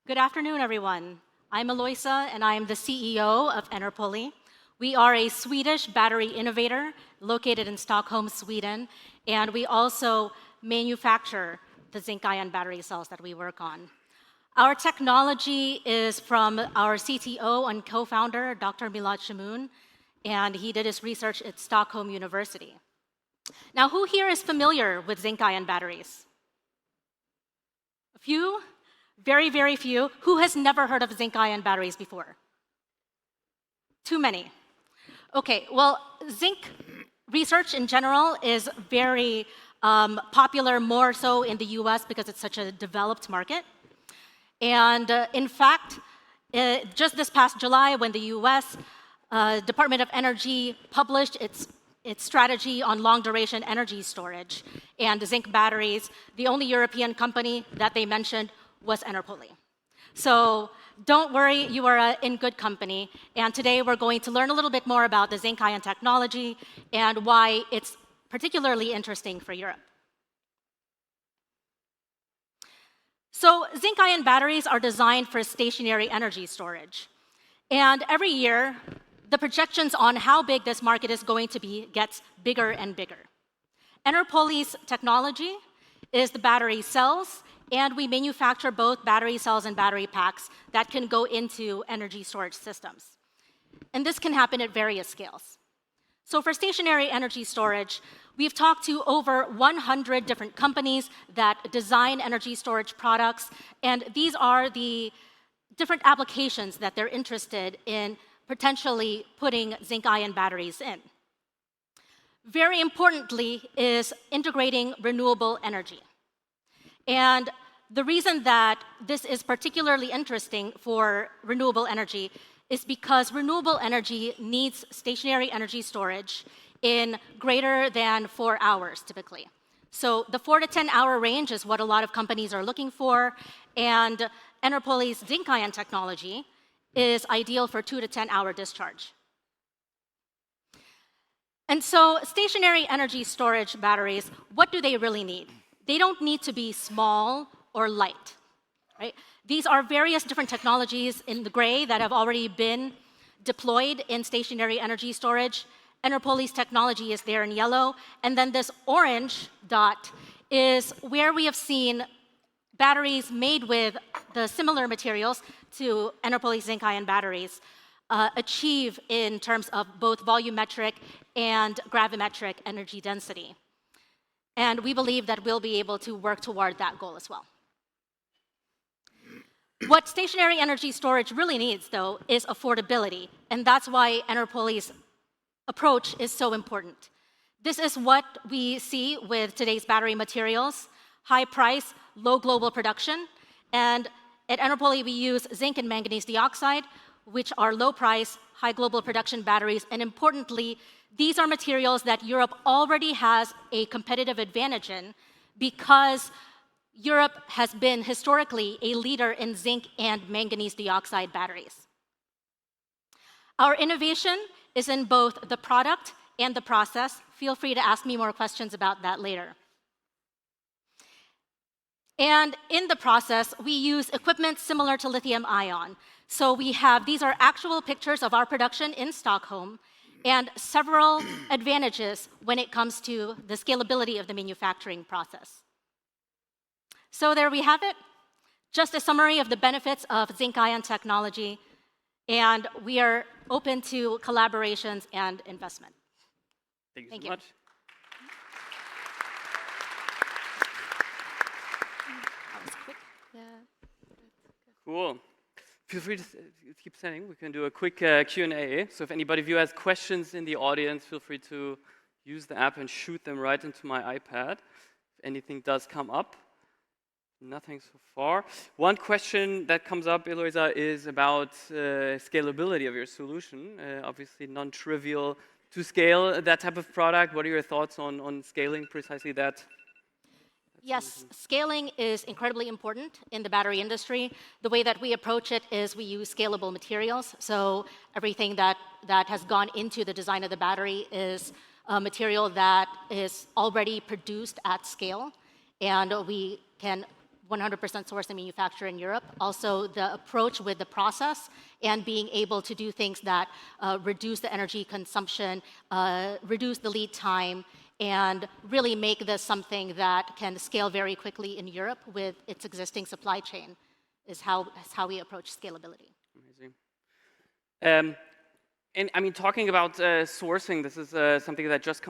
Good afternoon, everyone. I'm Eloisa, and I am the CEO of Enerpoly. We are a Swedish battery innovator located in Stockholm, Sweden, and we also manufacture the zinc-ion battery cells that we work on. Our technology is from our CTO and co-founder, Dr. Milad Shamoun, and he did his research at Stockholm University. Now, who here is familiar with zinc-ion batteries? A few? Very, very few. Who has never heard of zinc-ion batteries before? Too many. Okay, well, zinc research in general is very popular, more so in the US because it's such a developed market. And in fact, just this past July, when the US Department of Energy published its strategy on long-duration energy storage and zinc batteries, the only European company that they mentioned was Enerpoly. So don't worry, you are in good company. And today we're going to learn a little bit more about the zinc-ion technology and why it's particularly interesting for Europe. So zinc-ion batteries are designed for stationary energy storage. And every year, the projections on how big this market is going to be gets bigger and bigger. Enerpoly's technology is the battery cells, and we manufacture both battery cells and battery packs that can go into energy storage systems. And this can happen at various scales. So for stationary energy storage, we've talked to over 100 different companies that design energy storage products, and these are the different applications that they're interested in potentially putting zinc-ion batteries in. Very importantly is integrating renewable energy. And the reason that this is particularly interesting for renewable energy is because renewable energy needs stationary energy storage in greater than 4 hours, typically. So the 4 to 10 hour range is what a lot of companies are looking for, and Enerpoly's zinc-ion technology is ideal for 2 to 10 hour discharge. And so stationary energy storage batteries, what do they really need? They don't need to be small or light, right? These are various different technologies in the gray that have already been deployed in stationary energy storage. Enerpoly's technology is there in yellow, and then this orange dot is where we have seen batteries made with the similar materials to Enerpoly's zinc-ion batteries achieve in terms of both volumetric and gravimetric energy density. And we believe that we'll be able to work toward that goal as well. What stationary energy storage really needs, though, is affordability, and that's why Enerpoly's approach is so important. This is what we see with today's battery materials: high price, low global production. And at Enerpoly, we use zinc and manganese dioxide, which are low price, high global production batteries. And importantly, these are materials that Europe already has a competitive advantage in because Europe has been historically a leader in zinc and manganese dioxide batteries. Our innovation is in both the product and the process. Feel free to ask me more questions about that later. And in the process, we use equipment similar to lithium ion. So these are actual pictures of our production in Stockholm, and several advantages when it comes to the scalability of the manufacturing process. So there we have it, just a summary of the benefits of zinc-ion technology, and we are open to collaborations and investment. Thank you so much. That was quick. Yeah. Cool. Feel free to keep sending. We can do a quick Q&A. So if anybody of you has questions in the audience, feel free to use the app and shoot them right into my iPad. If anything does come up. Nothing so far. One question that comes up, Eloisa, is about scalability of your solution. Obviously non-trivial to scale that type of product. What are your thoughts on scaling precisely that? Yes, scaling is incredibly important in the battery industry. The way that we approach it is we use scalable materials. So everything that has gone into the design of the battery is a material that is already produced at scale. And we can 100% source and manufacture in Europe. Also, the approach with the process and being able to do things that reduce the energy consumption, reduce the lead time, and really make this something that can scale very quickly in Europe with its existing supply chain is how we approach scalability. Amazing. And I mean, talking about sourcing, this is something that just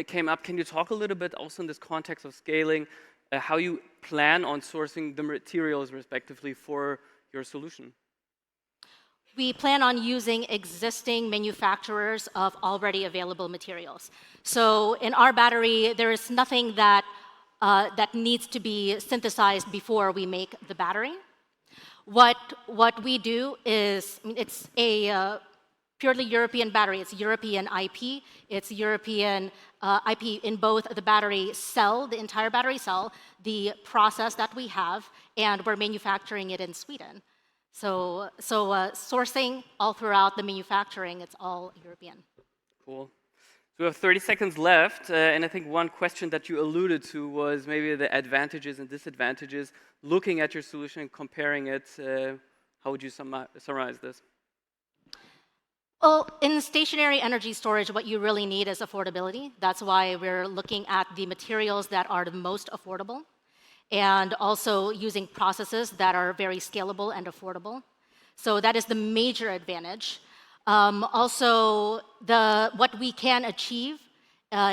came up. Can you talk a little bit also in this context of scaling, how you plan on sourcing the materials respectively for your solution? We plan on using existing manufacturers of already available materials. So in our battery, there is nothing that needs to be synthesized before we make the battery. What we do is, I mean, it's a purely European battery. It's European IP. It's European IP in both the battery cell, the entire battery cell, the process that we have, and we're manufacturing it in Sweden. So sourcing all throughout the manufacturing, it's all European. Cool. So we have 30 seconds left, and I think one question that you alluded to was maybe the advantages and disadvantages. Looking at your solution and comparing it, how would you summarize this? Well, in stationary energy storage, what you really need is affordability. That's why we're looking at the materials that are the most affordable, and also using processes that are very scalable and affordable. So that is the major advantage. Also, what we can achieve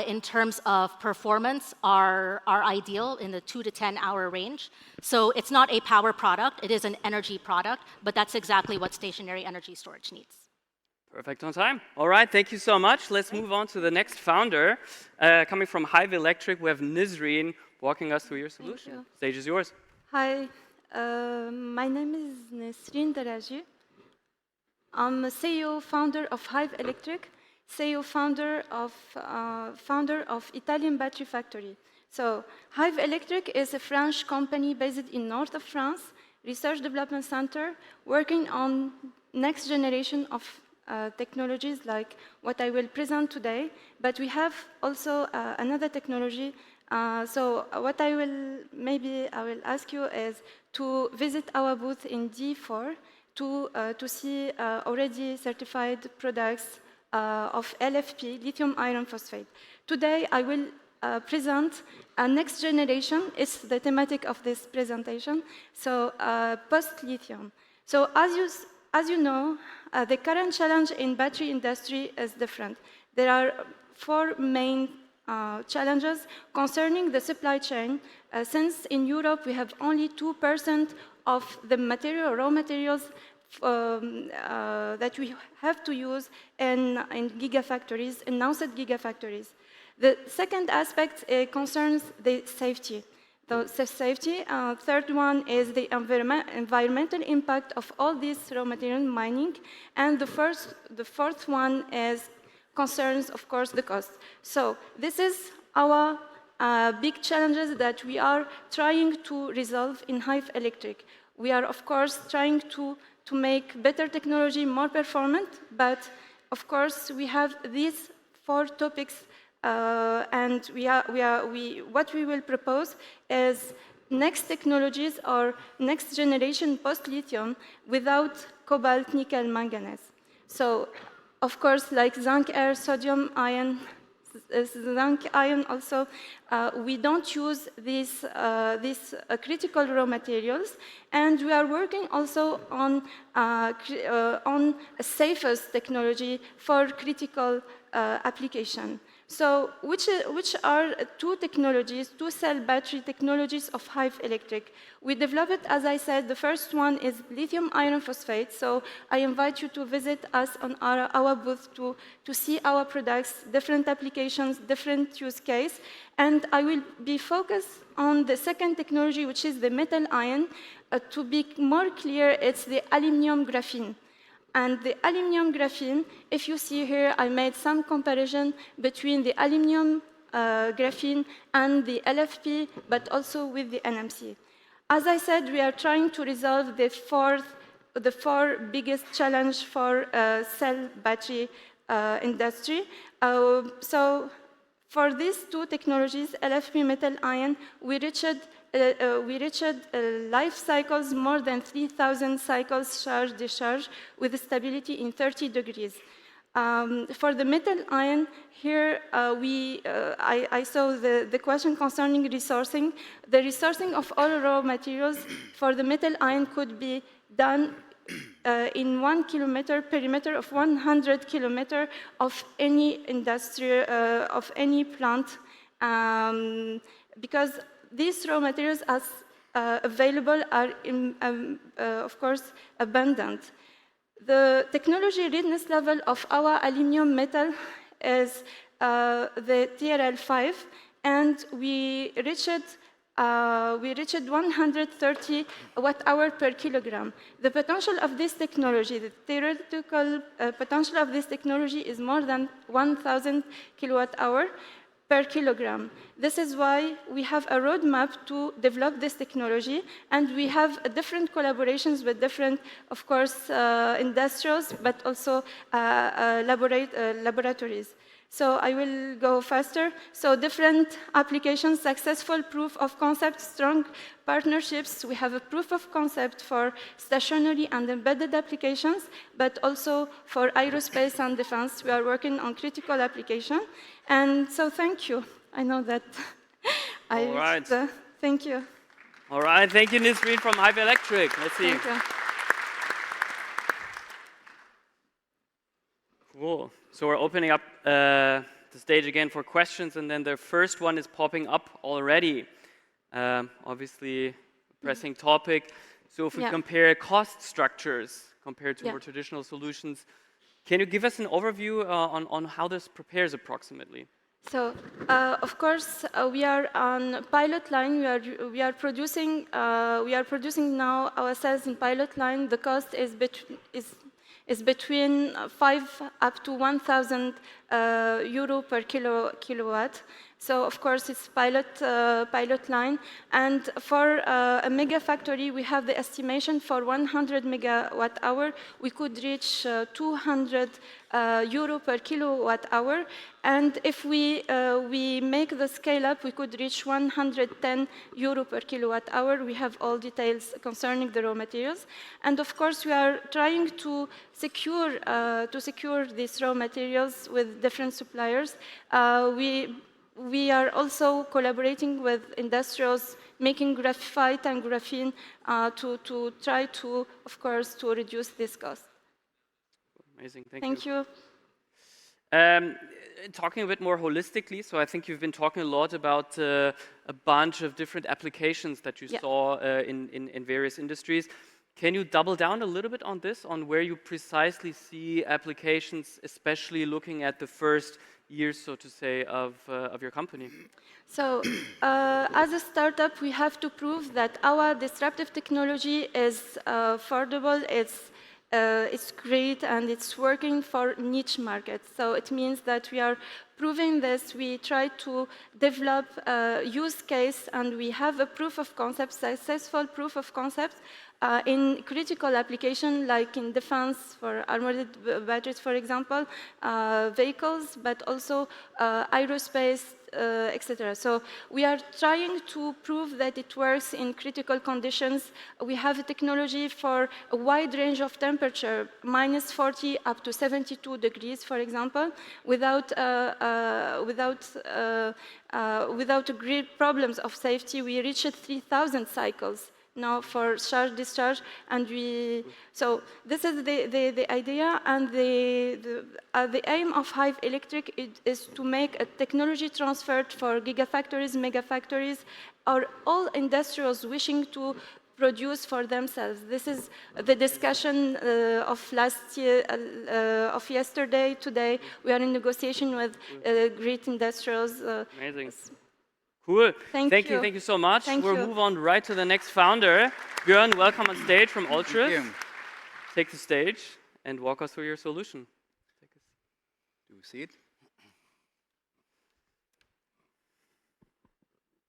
in terms of performance are ideal in the 2 to 10 hour range. So it's not a power product, it is an energy product, but that's exactly what stationary energy storage needs. Perfect on time. All right, thank you so much. Let's move on to the next founder. Coming from Hive Electric, we have Nesrine walking us through your solution. Thank you. Stage is yours. Hi, my name is Nesrine Darragi. I'm a CEO founder of Hive Electric, CEO founder of Italian Battery Factory. So Hive Electric is a French company based in north of France, research development center, working on next generation of technologies like what I will present today, but we have also another technology. So what I will ask you is to visit our booth in D4 to see already certified products of LFP, lithium iron phosphate. Today I will present a next generation. It's the thematic of this presentation. So post-lithium. So as you know, the current challenge in battery industry is different. There are 4 main challenges concerning the supply chain. Since in Europe we have only 2% of the raw materials that we have to use in gigafactories, announced gigafactories. The second aspect concerns the safety. The safety. Third one is the environmental impact of all this raw material mining. And the fourth one is concerns, of course, the cost. So this is our big challenges that we are trying to resolve in Hive Electric. We are, of course, trying to make better technology more performant, but of course we have these 4 topics. And what we will propose is next technologies or next generation post-lithium without cobalt, nickel, manganese. So, of course, like zinc, air, sodium, iron, zinc, iron also, we don't use these critical raw materials, and we are working also on safest technology for critical application. So, which are 2 technologies, 2 cell battery technologies of Hive Electric? We developed, as I said, the first one is lithium iron phosphate. So, I invite you to visit us on our booth to see our products, different applications, different use case. And I will be focused on the second technology, which is the metal ion. To be more clear, it's the aluminum graphene. And the aluminum graphene, if you see here, I made some comparison between the aluminum graphene and the LFP, but also with the NMC. As I said, we are trying to resolve the 4 biggest challenge for cell battery industry. So for these 2 technologies, LFP metal ion, we reached life cycles more than 3,000 cycles charge-discharge with stability in 30 degrees. For the metal ion, here I saw the question concerning resourcing. The resourcing of all raw materials for the metal ion could be done in 1 kilometer perimeter of 100 kilometer of any industry, of any plant, because these raw materials as available are, of course, abundant. The technology readiness level of our aluminum metal is the TRL5, and we reached 130 watt-hour per kilogram. The potential of this technology, the theoretical potential of this technology is more than 1,000 kilowatt-hour per kilogram. This is why we have a roadmap to develop this technology, and we have different collaborations with different, of course, industrials, but also laboratories. So I will go faster. So different applications, successful proof of concept, strong partnerships. We have a proof of concept for stationary and embedded applications, but also for aerospace and defense. We are working on critical application. And so thank you. I know that All right. Thank you. All right, thank you, Nesrine from Hive Electric. Let's see. Thank you. Cool. So we're opening up the stage again for questions, and then the first one is popping up already. Obviously, pressing topic. So if we compare cost structures compared to more traditional solutions, can you give us an overview on how this prepares approximately? So, of course, we are on pilot line. We are producing now our cells in pilot line. The cost is between 5 up to 1,000 euro per kilowatt. So, of course, it's pilot line. And for a mega factory, we have the estimation for 100 megawatt hour. We could reach 200 euro per kilowatt hour. And if we make the scale up, we could reach 110 euro per kilowatt hour. We have all details concerning the raw materials. And of course, we are trying to secure these raw materials with different suppliers. We are also collaborating with industrials making graphite and graphene to try to, of course, to reduce this cost. Amazing, thank you. Talking a bit more holistically, so I think you've been talking a lot about a bunch of different applications that you saw in various industries. Can you double down a little bit on this, on where you precisely see applications, especially looking at the first years, so to say, of your company? So, as a startup, we have to prove that our disruptive technology is affordable, it's great, and it's working for niche markets. So it means that we are proving this. We try to develop a use case, and we have a proof of concept, successful proof of concept in critical application, like in defense for armored batteries, for example, vehicles, but also aerospace, etc. So we are trying to prove that it works in critical conditions. We have a technology for a wide range of temperature, minus 40 up to 72 degrees, for example, without great problems of safety. We reached 3,000 cycles now for charge-discharge, and so this is the idea, and the aim of Hive Electric is to make a technology transfer for gigafactories, megafactories, or all industrials wishing to produce for themselves. This is the discussion of last year, of yesterday, today. We are in negotiation with great industrials. Amazing. Cool. Thank you so much. We'll move on right to the next founder. Björn, welcome on stage from Altris. Take the stage and walk us through your solution. Do you see it?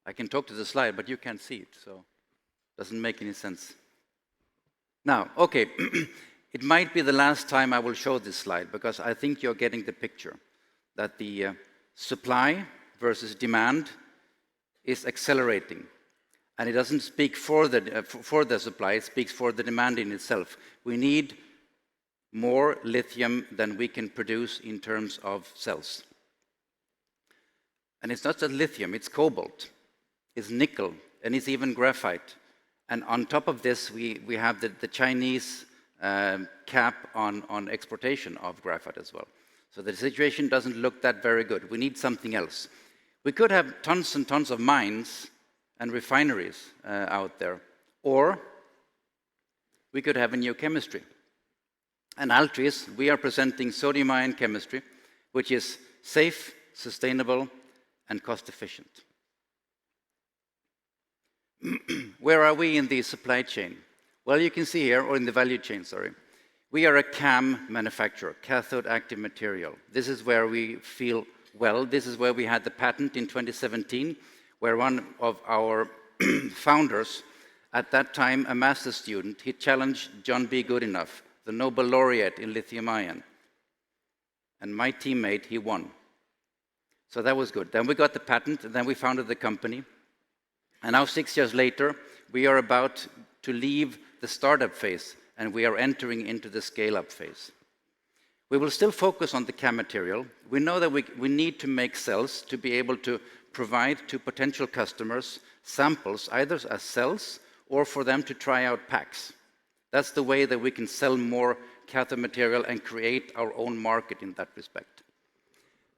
I can talk to the slide, but you can't see it, so it doesn't make any sense. Now, okay, it might be the last time I will show this slide, because I think you're getting the picture that the supply versus demand is accelerating. And it doesn't speak for the supply, it speaks for the demand in itself. We need more lithium than we can produce in terms of cells. And it's not just lithium, it's cobalt, it's nickel, and it's even graphite. And on top of this, we have the Chinese cap on exportation of graphite as well. So the situation doesn't look that very good. We need something else. We could have tons and tons of mines and refineries out there, or we could have a new chemistry. And Altris, we are presenting sodium-ion chemistry, which is safe, sustainable, and cost-efficient. Where are we in the supply chain? Well, you can see here, or in the value chain, sorry. We are a CAM manufacturer, cathode active material. This is where we feel well. This is where we had the patent in 2017, where one of our founders, at that time a master's student, he challenged John B. Goodenough, the Nobel laureate in lithium-ion. And my teammate, he won. So that was good. Then we got the patent, and then we founded the company. And now 6 years later, we are about to leave the startup phase, and we are entering into the scale-up phase. We will still focus on the CAM material. We know that we need to make cells to be able to provide to potential customers samples, either as cells or for them to try out packs. That's the way that we can sell more cathode material and create our own market in that respect.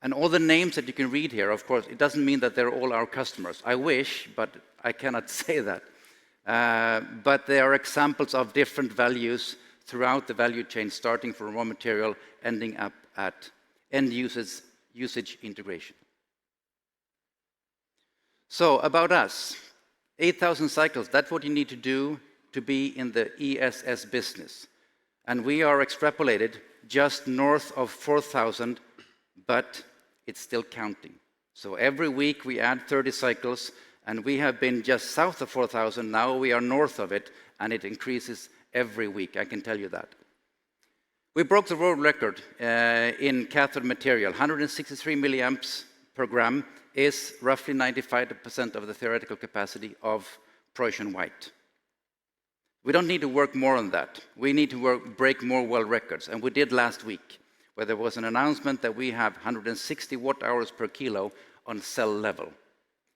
And all the names that you can read here, of course, it doesn't mean that they're all our customers. I wish, but I cannot say that. But they are examples of different values throughout the value chain, starting from raw material, ending up at end usage integration. So about us, 8,000 cycles, that's what you need to do to be in the ESS business. And we are extrapolated just north of 4,000, but it's still counting. So every week we add 30 cycles, and we have been just south of 4,000, now we are north of it, and it increases every week, I can tell you that. We broke the world record in cathode material. 163 milliamps per gram is roughly 95% of the theoretical capacity of Prussian white. We don't need to work more on that. We need to break more world records, and we did last week, where there was an announcement that we have 160 watt-hours per kilo on cell level,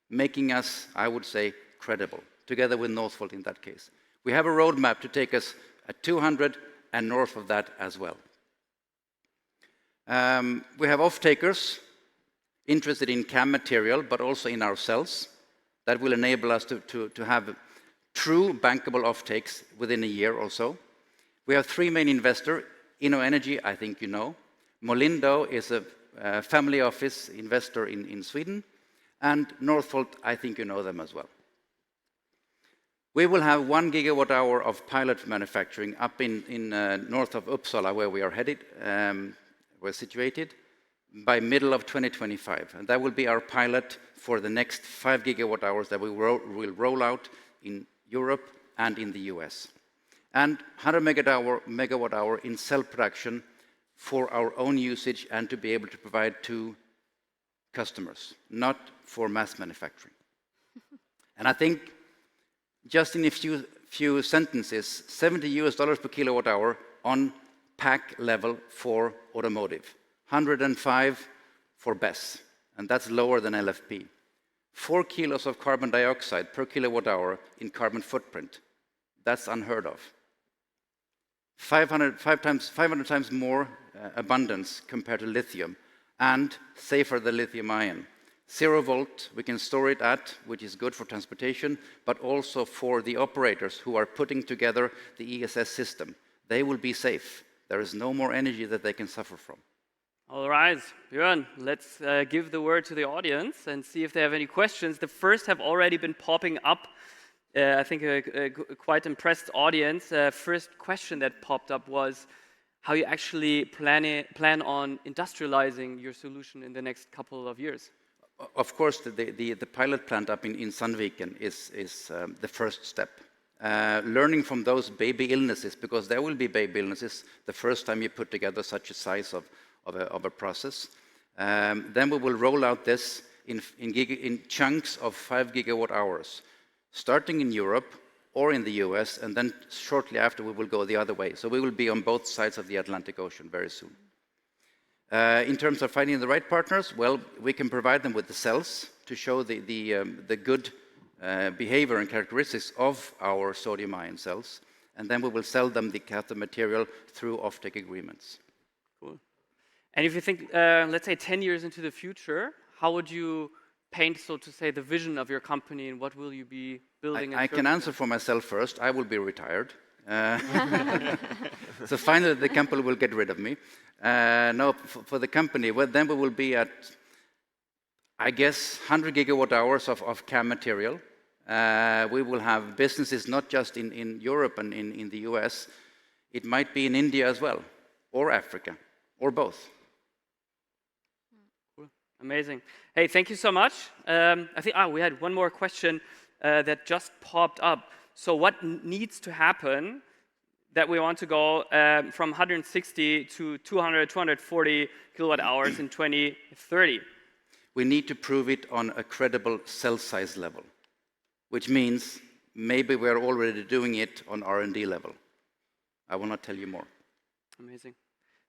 making us, I would say, credible, together with Northvolt in that case. We have a roadmap to take us at 200 and north of that as well. We have off-takers interested in CAM material, but also in our cells. That will enable us to have true bankable off-takes within a year or so. We have three main investors. InnoEnergy, I think you know. Molindo is a family office investor in Sweden. And Northvolt, I think you know them as well. We will have 1 gigawatt hour of pilot manufacturing up in north of Uppsala, where we are headed, we're situated, by middle of 2025. And that will be our pilot for the next 5 gigawatt hours that we will roll out in Europe and in the US. And 100 megawatt hour in cell production for our own usage and to be able to provide to customers, not for mass manufacturing. And I think just in a few sentences, $70 per kilowatt hour on pack level for automotive, 105 for BESS, and that's lower than LFP. 4 kilos of carbon dioxide per kilowatt hour in carbon footprint, that's unheard of. 500 times more abundance compared to lithium, and safer than lithium ion. 0 volt, we can store it at, which is good for transportation, but also for the operators who are putting together the ESS system. They will be safe. There is no more energy that they can suffer from. All right, Björn, let's give the word to the audience and see if they have any questions. The first have already been popping up. I think a quite impressed audience. First question that popped up was how you actually plan on industrializing your solution in the next couple of years. Of course, the pilot plant up in Sandviken is the first step. Learning from those baby illnesses, because there will be baby illnesses the first time you put together such a size of a process. Then we will roll out this in chunks of 5 gigawatt hours. starting in Europe or in the US, and then shortly after we will go the other way. So we will be on both sides of the Atlantic Ocean very soon. In terms of finding the right partners, well, we can provide them with the cells to show the good behavior and characteristics of our sodium-ion cells, and then we will sell them the cathode material through offtake agreements. Cool. And if you think, let's say 10 years into the future, how would you paint, so to say, the vision of your company, and what will you be building? I can answer for myself first. I will be retired. So finally the company will get rid of me. No, for the company, well, then we will be at, I guess, 100 gigawatt hours of CAM material. We will have businesses not just in Europe and in the US. It might be in India as well, or Africa, or both. Cool. Amazing. Hey, thank you so much. I think we had one more question that just popped up. So what needs to happen that we want to go from 160 to 200, 240 kilowatt hours in 2030? We need to prove it on a credible cell size level, which means maybe we're already doing it on R&D level. I will not tell you more. Amazing.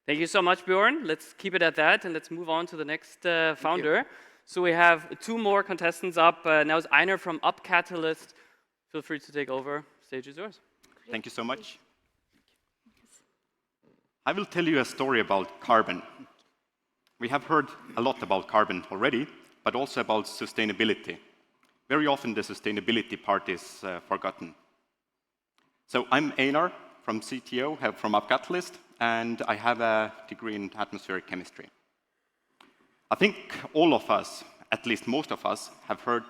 Thank you so much, Björn. Let's keep it at that, and let's move on to the next founder. So we have two more contestants up. Now is Einar from Up Catalyst. Feel free to take over. Stage is yours. Thank you so much. I will tell you a story about carbon. We have heard a lot about carbon already, but also about sustainability. Very often the sustainability part is forgotten. So I'm Einar from CTO, from Up Catalyst, and I have a degree in atmospheric chemistry. I think all of us, at least most of us, have heard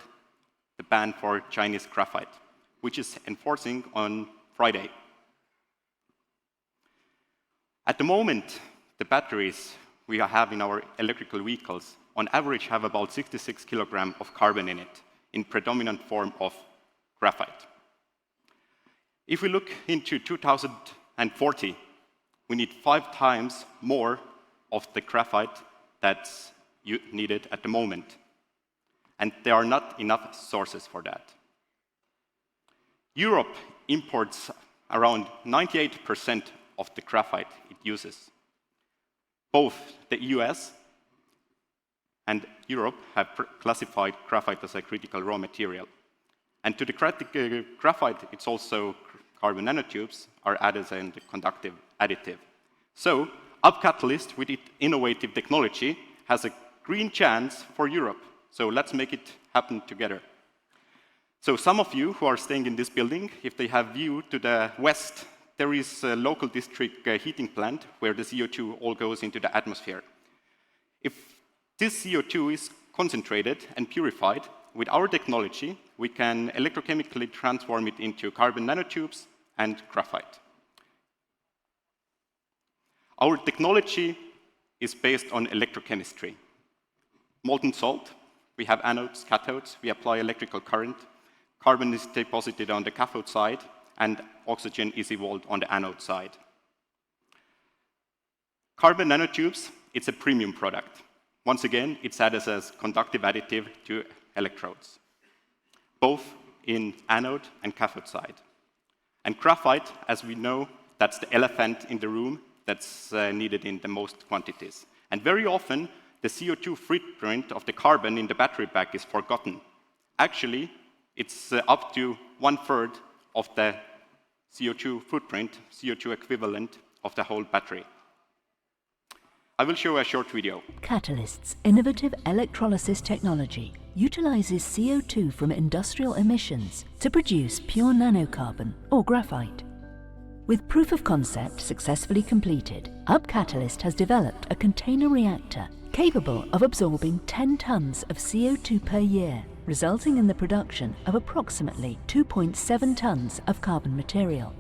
the ban for Chinese graphite, which is enforcing on Friday. At the moment, the batteries we have in our electrical vehicles on average have about 66 kilograms of carbon in it, in predominant form of graphite. If we look into 2040, we need 5 times more of the graphite that's needed at the moment. And there are not enough sources for that. Europe imports around 98% of the graphite it uses. Both the US and Europe have classified graphite as a critical raw material. And to the graphite, it's also carbon nanotubes are added as a conductive additive. So, Up Catalyst, with its innovative technology, has a green chance for Europe. So let's make it happen together. So some of you who are staying in this building, if they have view to the west, there is a local district heating plant where the CO2 all goes into the atmosphere. If this CO2 is concentrated and purified, with our technology, we can electrochemically transform it into carbon nanotubes and graphite. Our technology is based on electrochemistry. Molten salt, we have anodes, cathodes, we apply electrical current, carbon is deposited on the cathode side, and oxygen is evolved on the anode side. Carbon nanotubes, it's a premium product. Once again, it's added as conductive additive to electrodes, both in anode and cathode side. And graphite, as we know, that's the elephant in the room that's needed in the most quantities. And very often, the CO2 footprint of the carbon in the battery pack is forgotten. Actually, it's up to 1/3 of the CO2 footprint, CO2 equivalent of the whole battery. I will show a short video. Catalyst's innovative electrolysis technology utilizes CO2 from industrial emissions to produce pure nanocarbon, or graphite. With proof of concept successfully completed, Up Catalyst has developed a container reactor capable of absorbing 10 tons of CO2 per year, resulting in the production of approximately 2.7 tons of carbon material.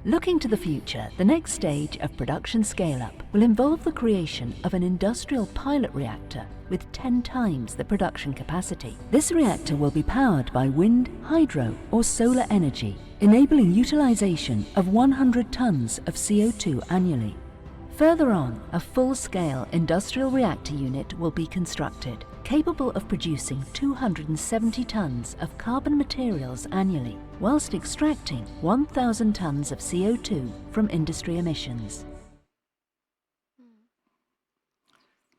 Looking to the future, the next stage of production scale-up will involve the creation of an industrial pilot reactor with 10 times the production capacity. This reactor will be powered by wind, hydro, or solar energy, enabling utilization of 100 tons of CO2 annually. Further on, a full-scale industrial reactor unit will be constructed, capable of producing 270 tons of carbon materials annually, whilst extracting 1,000 tons of CO2 from industry emissions.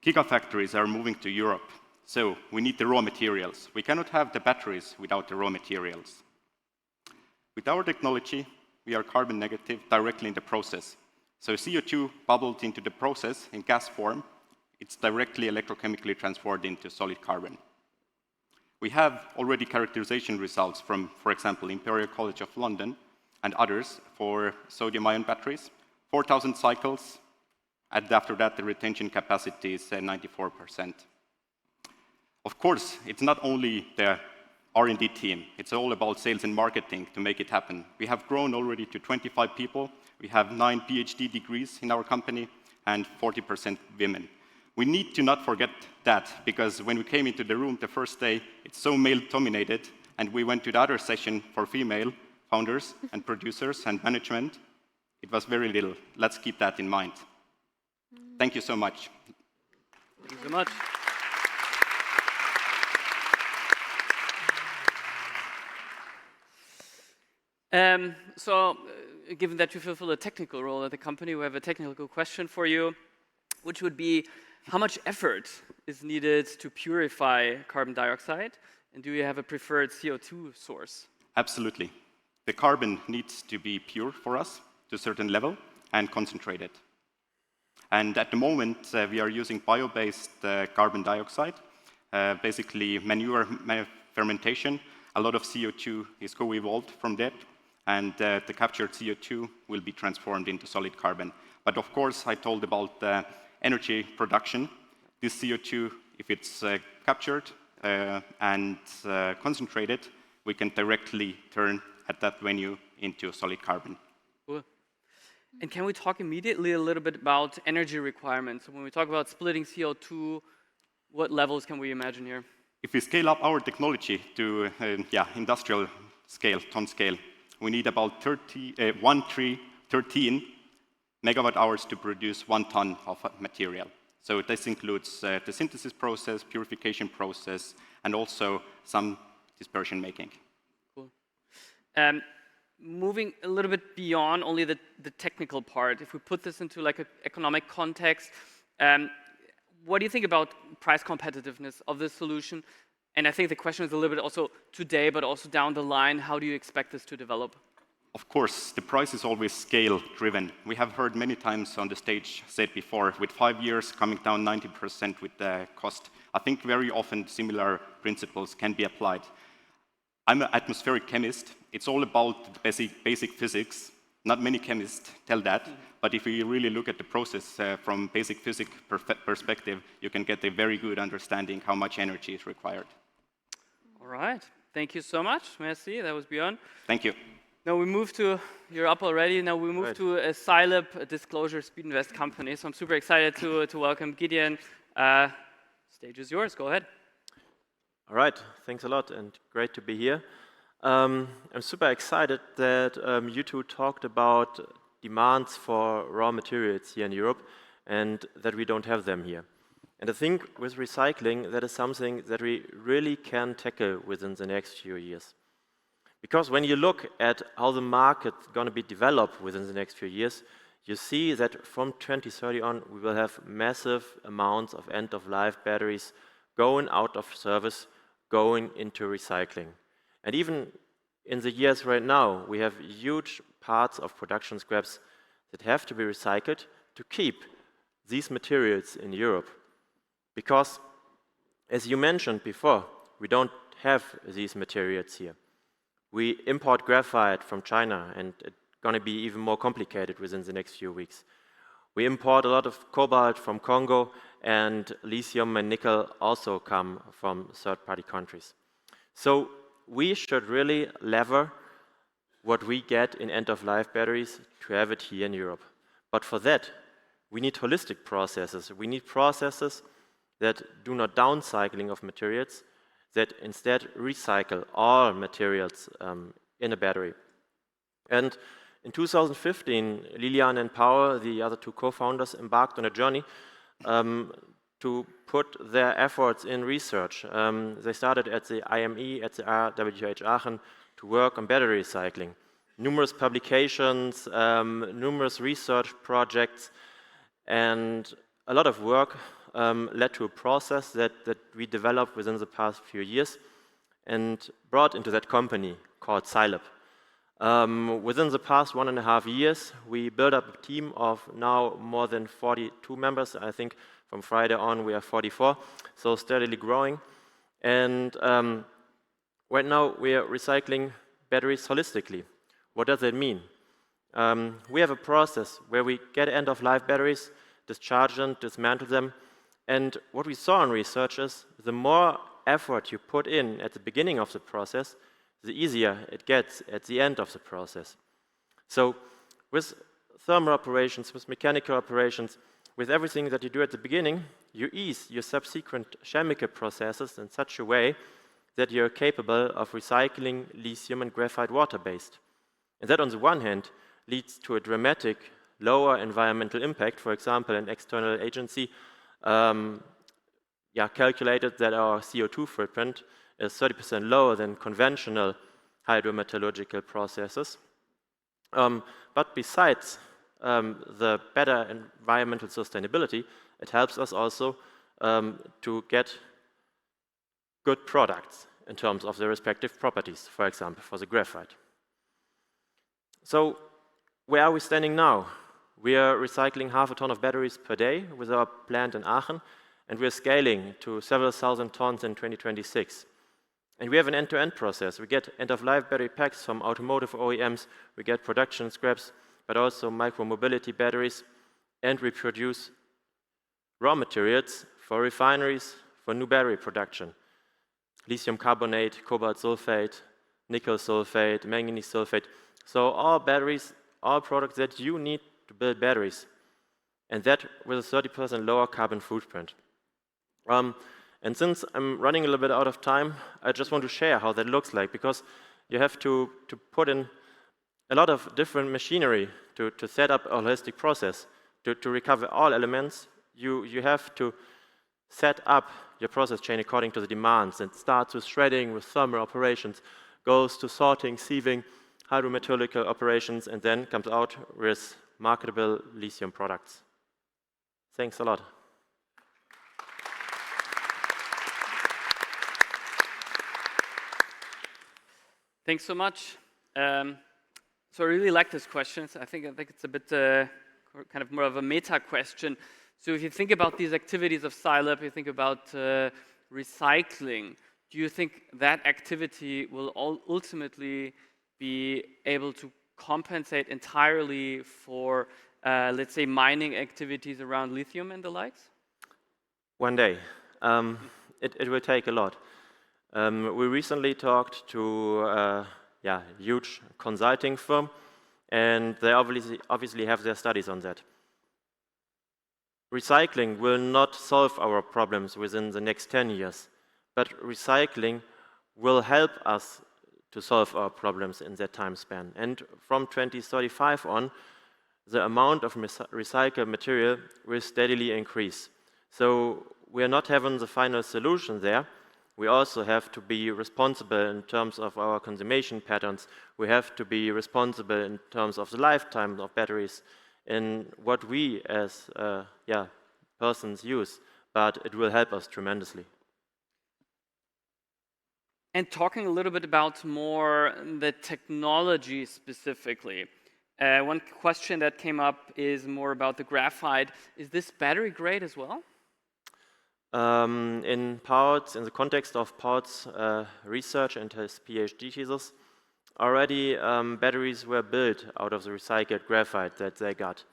Gigafactories are moving to Europe, so we need the raw materials. We cannot have the batteries without the raw materials. With our technology, we are carbon negative directly in the process. So CO2 bubbled into the process in gas form, it's directly electrochemically transformed into solid carbon. We have already characterization results from, for example, Imperial College of London and others for sodium-ion batteries, 4,000 cycles, and after that the retention capacity is 94%. Of course, it's not only the R&D team, it's all about sales and marketing to make it happen. We have grown already to 25 people, we have 9 PhD degrees in our company, and 40% women. We need to not forget that, because when we came into the room the first day, it's so male-dominated, and we went to the other session for female founders and producers and management. It was very little. Let's keep that in mind. Thank you so much. Thank you so much. Given that you fulfill a technical role at the company, we have a technical question for you, which would be, how much effort is needed to purify carbon dioxide? And do you have a preferred CO2 source? Absolutely. The carbon needs to be pure for us to a certain level and concentrated. And at the moment, we are using bio-based carbon dioxide, basically manure fermentation. A lot of CO2 is co-evolved from that, and the captured CO2 will be transformed into solid carbon. But of course, I told about the energy production. This CO2, if it's captured and concentrated, we can directly turn at that venue into solid carbon. Cool. And can we talk immediately a little bit about energy requirements? When we talk about splitting CO2, what levels can we imagine here? If we scale up our technology to industrial scale, ton scale, we need about 13 megawatt hours to produce 1 ton of material. So this includes the synthesis process, purification process, and also some dispersion making. Cool. Moving a little bit beyond only the technical part, if we put this into like an economic context, what do you think about price competitiveness of this solution? And I think the question is a little bit also today, but also down the line, how do you expect this to develop? Of course, the price is always scale-driven. We have heard many times on the stage said before, with 5 years coming down 90% with the cost. I think very often similar principles can be applied. I'm an atmospheric chemist. It's all about basic physics. Not many chemists tell that, but if you really look at the process from basic physics perspective, you can get a very good understanding how much energy is required. All right. Thank you so much. Merci. That was Björn. Thank you. Now we move to, you're up already, now we move to a Cylib, a disclosure speed invest company. So I'm super excited to welcome Gideon. Stage is yours, go ahead. All right, thanks a lot and great to be here. I'm super excited that you two talked about demands for raw materials here in Europe and that we don't have them here. And I think with recycling, that is something that we really can tackle within the next few years. Because when you look at how the market is going to be developed within the next few years, you see that from 2030 on, we will have massive amounts of end-of-life batteries going out of service, going into recycling. And even in the years right now, we have huge parts of production scraps that have to be recycled to keep these materials in Europe. Because, as you mentioned before, we don't have these materials here. We import graphite from China, and it's going to be even more complicated within the next few weeks. We import a lot of cobalt from Congo, and lithium and nickel also come from third-party countries. So we should really lever what we get in end-of-life batteries to have it here in Europe. But for that, we need holistic processes. We need processes that do not downcycling of materials, that instead recycle all materials in a battery. And in 2015, Lilian and Paul, the other two co-founders, embarked on a journey to put their efforts in research. They started at the IME, at the RWTH Aachen, to work on battery recycling. Numerous publications, numerous research projects, and a lot of work led to a process that we developed within the past few years and brought into that company called Cylib. Within the past 1.5 years, we built up a team of now more than 42 members. I think from Friday on we are 44, so steadily growing. And right now we are recycling batteries holistically. What does that mean? We have a process where we get end-of-life batteries, discharge them, dismantle them, and what we saw in research is the more effort you put in at the beginning of the process, the easier it gets at the end of the process. So with thermal operations, with mechanical operations, with everything that you do at the beginning, you ease your subsequent chemical processes in such a way that you're capable of recycling lithium and graphite water-based. And that on the one hand leads to a dramatic lower environmental impact. For example, an external agency calculated that our CO2 footprint is 30% lower than conventional hydrometallurgical processes. But besides the better environmental sustainability, it helps us also to get good products in terms of their respective properties, for example, for the graphite. So where are we standing now? We are recycling 0.5 ton of batteries per day with our plant in Aachen, and we're scaling to several thousand tons in 2026. And we have an end-to-end process. We get end-of-life battery packs from automotive OEMs, we get production scraps, but also micro-mobility batteries, and we produce raw materials for refineries, for new battery production. Lithium carbonate, cobalt sulfate, nickel sulfate, manganese sulfate. So all batteries, all products that you need to build batteries, and that with a 30% lower carbon footprint. And since I'm running a little bit out of time, I just want to share how that looks like, because you have to put in a lot of different machinery to set up a holistic process. To recover all elements, you have to set up your process chain according to the demands. It starts with shredding, with thermal operations, goes to sorting, sieving, hydrometallurgical operations, and then comes out with marketable lithium products. Thanks a lot. Thanks so much. So I really like this question. I think it's a bit kind of more of a meta question. So if you think about these activities of Cylib, you think about recycling, do you think that activity will ultimately be able to compensate entirely for, let's say, mining activities around lithium and the likes? One day. It will take a lot. We recently talked to a huge consulting firm, and they obviously have their studies on that. Recycling will not solve our problems within the next 10 years, but recycling will help us to solve our problems in that time span. And from 2035 on, the amount of recycled material will steadily increase. So we are not having the final solution there. We also have to be responsible in terms of our consumption patterns. We have to be responsible in terms of the lifetime of batteries in what we as persons use, but it will help us tremendously. And talking a little bit about more the technology specifically, one question that came up is more about the graphite. Is this battery grade as well? In the context of Paul's research and his PhD thesis, already batteries were built out of the recycled graphite that they got.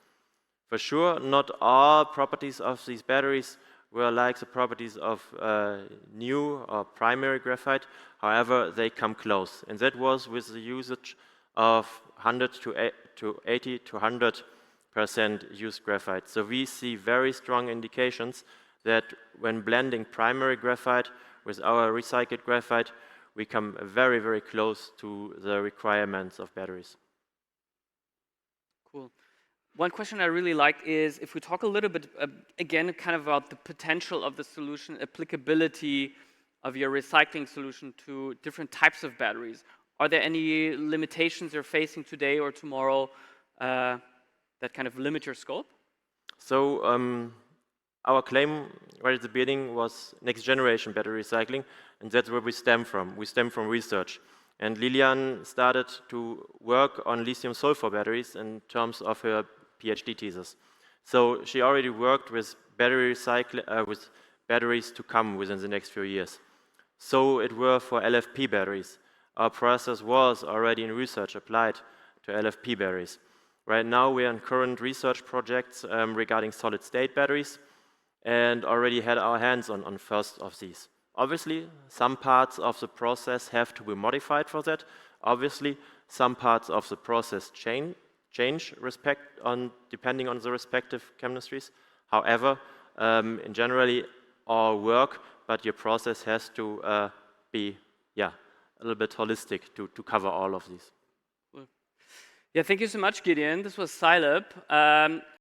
For sure, not all properties of these batteries were like the properties of new or primary graphite. However, they come close, and that was with the usage of 100 to 80 to 100% used graphite. So we see very strong indications that when blending primary graphite with our recycled graphite, we come very, very close to the requirements of batteries. Cool. One question I really liked is if we talk a little bit, again, kind of about the potential of the solution, applicability of your recycling solution to different types of batteries. Are there any limitations you're facing today or tomorrow that kind of limit your scope? So our claim right at the beginning was next generation battery recycling, and that's where we stem from. We stem from research. And Lilian started to work on lithium sulfur batteries in terms of her PhD thesis. So she already worked with with batteries to come within the next few years. So it were for LFP batteries. Our process was already in research applied to LFP batteries. Right now we are in current research projects regarding solid state batteries and already had our hands on first of these. Obviously, some parts of the process have to be modified for that. Obviously, some parts of the process change depending on the respective chemistries. However, in generally all work, but your process has to be a little bit holistic to cover all of these. Yeah, thank you so much, Gideon. This was Cylib.